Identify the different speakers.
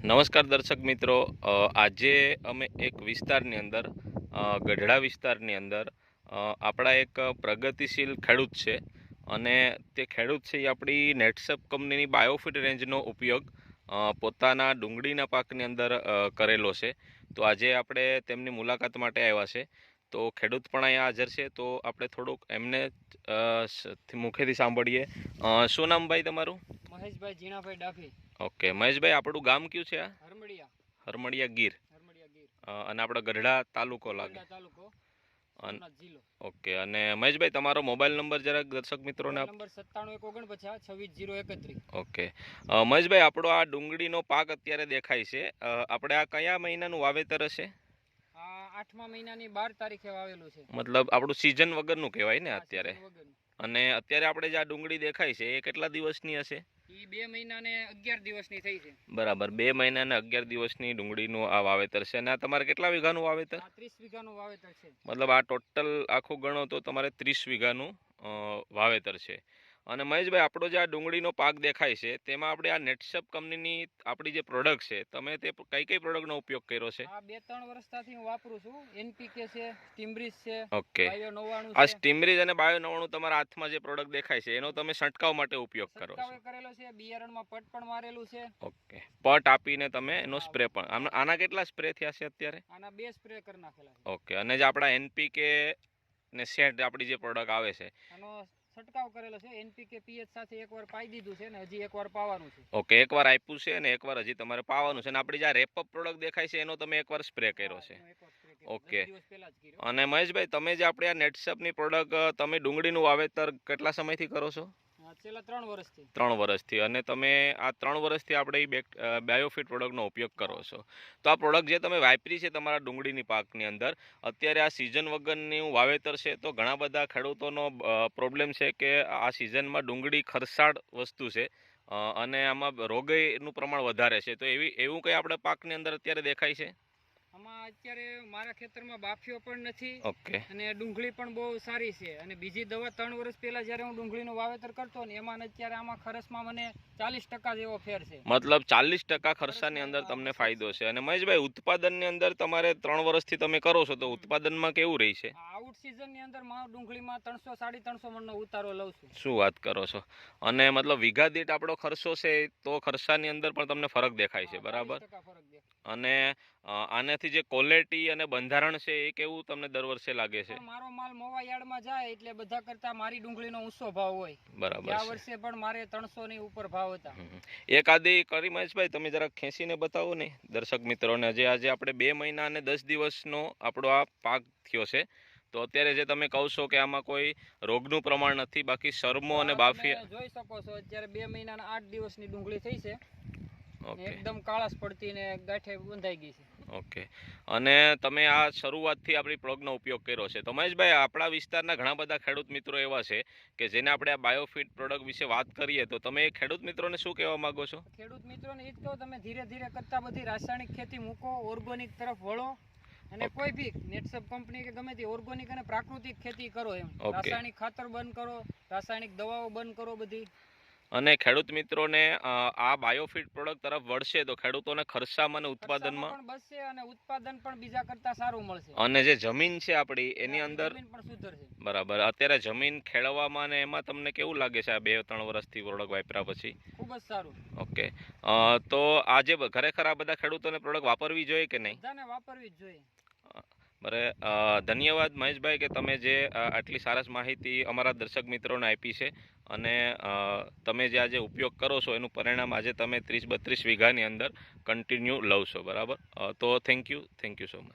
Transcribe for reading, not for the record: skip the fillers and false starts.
Speaker 1: નમસ્કાર દર્શક મિત્રો, આજે અમે એક વિસ્તારની અંદર ગઢડા વિસ્તારની અંદર આપણા એક પ્રગતિશીલ ખેડૂત છે અને તે ખેડૂત છે એ આપણી નેટસપ કંપનીની બાયોફિટ રેન્જનો ઉપયોગ પોતાના ડુંગળીના પાકની અંદર કરેલો છે. તો આજે આપણે તેમની મુલાકાત માટે આવ્યા છે. તો ખેડૂત પણ અહીંયા હાજર છે, તો આપણે થોડુંક એમને મુખેથી સાંભળીએ. શું નામ ભાઈ તમારું?
Speaker 2: મહેશભાઈ જીણાભાઈ ડાભી.
Speaker 1: ઓકે મહેશભાઈ, આપણું ગામ કયું છે? આ હરમડિયા ગીર અને આપણો ગઢડા તાલુકો લાગે. ઓકે, અને મહેશભાઈ તમારો મોબાઈલ નંબર જરાક દર્શક મિત્રોને.
Speaker 2: નંબર 9749526031.
Speaker 1: ઓકે મહેશભાઈ, આપણો આ ડુંગળીનો પાક અત્યારે દેખાય છે, આપણે આ કયા મહિનાનું વાવેતર હશે?
Speaker 2: આ 8મા મહિનાની 12 તારીખે વાવેલું છે.
Speaker 1: મતલબ આપણું સીઝન વગરનું કહેવાય ને અત્યારે. અને અત્યારે આપણે જે આ ડુંગળી દેખાય છે એ કેટલા દિવસની હશે?
Speaker 2: ઈ 2 મહિના ને 11 દિવસની થઈ છે.
Speaker 1: બરાબર, 2 મહિના ને 11 દિવસની ડુંગળીનું આ વાવેતર છે. અને આ તમારે કેટલા વીઘાનું વાવેતર?
Speaker 2: 30 વીઘાનું વાવેતર છે.
Speaker 1: મતલબ આ ટોટલ આખું ગણો તો તમારે 30 વીઘાનું વાવેતર છે. અને મહેશભાઈ, આપણો જે આ ડુંગળીનો પાક દેખાય છે તેમાં આપણે આ નેટસપ કંપનીની આપણી જે પ્રોડક્ટ છે, તમે તે કઈ કઈ પ્રોડક્ટનો ઉપયોગ કર્યો છે?
Speaker 2: આ 2-3 વર્ષથી હું વાપરું છું. એનપીકે છે, સ્ટીમરીઝ છે,
Speaker 1: ઓકે.
Speaker 2: બાયો 99
Speaker 1: આ સ્ટીમરીઝ અને બાયો 99 તમારા હાથમાં જે પ્રોડક્ટ દેખાય છે એનો તમે છંટકાવ માટે ઉપયોગ કરો છો?
Speaker 2: કરેલો છે. બિયારણમાં પટ પણ મારેલું છે.
Speaker 1: ઓકે, પટ આપીને તમે એનો સ્પ્રે પણ. આના કેટલા સ્પ્રે થયા છે અત્યારે?
Speaker 2: આના 2 સ્પ્રે કરી નાખેલા છે.
Speaker 1: ઓકે, અને જે આપણા એનપીકે ને સેટ આપણી જે પ્રોડક્ટ આવે છે
Speaker 2: આનો છંટકાવ કરેલો છે. એનપીકે પીએચ સાથે એકવાર પાઈ દીધું છે ને હજી એકવાર પાવાનું છે.
Speaker 1: ઓકે, એકવાર આપ્યું છે અને એકવાર હજી તમારે પાવાનું છે. અને આપણી જે રેપઅપ પ્રોડક્ટ દેખાય છે એનો તમે એકવાર સ્પ્રે કર્યો છે. ઓકે, અને મહેશભાઈ, તમે જે આપણે આ નેટસપની પ્રોડક્ટ તમે ડુંગળીનું વાવેતર કેટલા સમયથી કરો છો?
Speaker 2: છેલ્લા 3 વર્ષથી.
Speaker 1: 3 વર્ષથી. અને તમે આ 3 વર્ષથી આપણે બાયોફિટ પ્રોડક્ટનો ઉપયોગ કરો છો. તો આ પ્રોડક્ટ જે તમે વાપરી છે તમારા ડુંગળીની પાકની અંદર, અત્યારે આ સિઝન વગરનું વાવેતર છે, તો ઘણા બધા ખેડૂતોનો પ્રોબ્લેમ છે કે આ સિઝનમાં ડુંગળી ખરસાળ વસ્તુ છે અને આમાં રોગનું પ્રમાણ વધારે છે. તો એવું કંઈ આપણે પાકની અંદર અત્યારે દેખાય છે?
Speaker 2: આમાં અત્યારે મારા ખેતરમાં બાફીઓ પણ નથી.
Speaker 1: ઓકે.
Speaker 2: અને ડુંગળી પણ બહુ સારી છે. અને બીજી દવા 3 વર્ષ પહેલા જ્યારે હું ડુંગળીનું વાવેતર કરતો ને એમાં અત્યારે આમાં ખર્ચમાં મને 40% જેવો ફેર છે.
Speaker 1: મતલબ 40% ખર્ચાની અંદર તમને ફાયદો છે. અને મહેશભાઈ, ઉત્પાદનની અંદર તમારે 3 વર્ષથી તમે કરો છો, તો ઉત્પાદનમાં કેવું રહી છે?
Speaker 2: આઉટ સિઝનની અંદર મારો ડુંગળીમાં 300-350 મણનો ઉતારો લઉં છું.
Speaker 1: શું વાત કરો છો? અને મતલબ વીઘા દીઠ આપણો ખર્ચો છે તો ખર્ચાની અંદર પણ તમને ફરક દેખાય છે, બરાબર? અને આનાથી જે ક્વોલિટી અને બંધારણ છે એ કેવું તમને દર વર્ષે લાગે છે?
Speaker 2: મારો માલ મોવા યાર્ડમાં જાય એટલે બધા કરતા મારી ડુંગળીનો ઊંચો ભાવ હોય.
Speaker 1: બરાબર.
Speaker 2: આ વર્ષે પણ મારે 300 ની ઉપર ભાવ હતા.
Speaker 1: એક આદી કરી મહેશભાઈ, તમે જરા ખેંચીને બતાવો ને દર્શક મિત્રોને. આજે આપણે 2 મહિના અને 10 દિવસનો આપણો આ પાક થયો છે. તો અત્યારે જે તમે કહો છો કે આમાં કોઈ રોગનું પ્રમાણ નથી, બાકી શરમો અને બાફિયા
Speaker 2: જોઈ શકો છો. અત્યારે 2 મહિનાના 8 દિવસની ડુંગળી થઈ છે.
Speaker 1: ઓકે,
Speaker 2: એકદમ કાળાશ પડતી ને ગાંઠે બંધાઈ ગઈ છે.
Speaker 1: ઓકે. અને તમે આ શરૂઆતથી આપણી પ્રોડક્ટનો ઉપયોગ કર્યો છે. તો મહેશભાઈ, આપણા વિસ્તારના ઘણા બધા ખેડૂત મિત્રો એવા છે કે જેને આપણે આ બાયોફિટ પ્રોડક્ટ વિશે વાત કરીએ, તો તમે ખેડૂત મિત્રોને શું કહેવા માંગો છો?
Speaker 2: ખેડૂત મિત્રોને એ જ કહો, તમે ધીરે ધીરે કરતા બધી રાસાયણિક ખેતી મૂકો, ઓર્ગોનિક તરફ વળો. અને કોઈ બી નેટસપ કંપની કે ગમે તે ઓર્ગોનિક અને પ્રાકૃતિક ખેતી કરો. એમ રાસાયણિક ખાતર બંધ કરો, રાસાયણિક દવાઓ બંધ કરો બધી.
Speaker 1: અને ખેડૂત મિત્રોને આ બાયોફિટ પ્રોડક્ટ તરફ વળશે તો ખેડૂતોને ખર્ચામાં અને ઉત્પાદનમાં
Speaker 2: પણ બચશે અને ઉત્પાદન પણ બીજા કરતા સારું મળશે.
Speaker 1: અને જે જમીન છે આપણી એની અંદર
Speaker 2: જમીન પણ સુધરશે.
Speaker 1: બરાબર. અત્યારે જમીન ખેડવામાં ને એમાં તમને કેવું લાગે છે આ 2-3 વર્ષથી પ્રોડક્ટ વાપર્યા પછી?
Speaker 2: ખૂબ જ સારું.
Speaker 1: ઓકે, તો આજે ખરેખર આ બધા ખેડૂતોને પ્રોડક્ટ વાપરવી જોઈએ કે નહીં?
Speaker 2: બધાને વાપરવી જ જોઈએ.
Speaker 1: ધન્યવાદ મહેશભાઈ કે તમે જે આટલી સરસ માહિતી અમારા દર્શક મિત્રોને આપી છે. અને તમે જે આજે ઉપયોગ કરો છો એનું પરિણામ આજે તમે 30-32 વીઘાની અંદર કન્ટિન્યુ લવ છો, બરાબર? તો થેન્ક યુ સો મચ.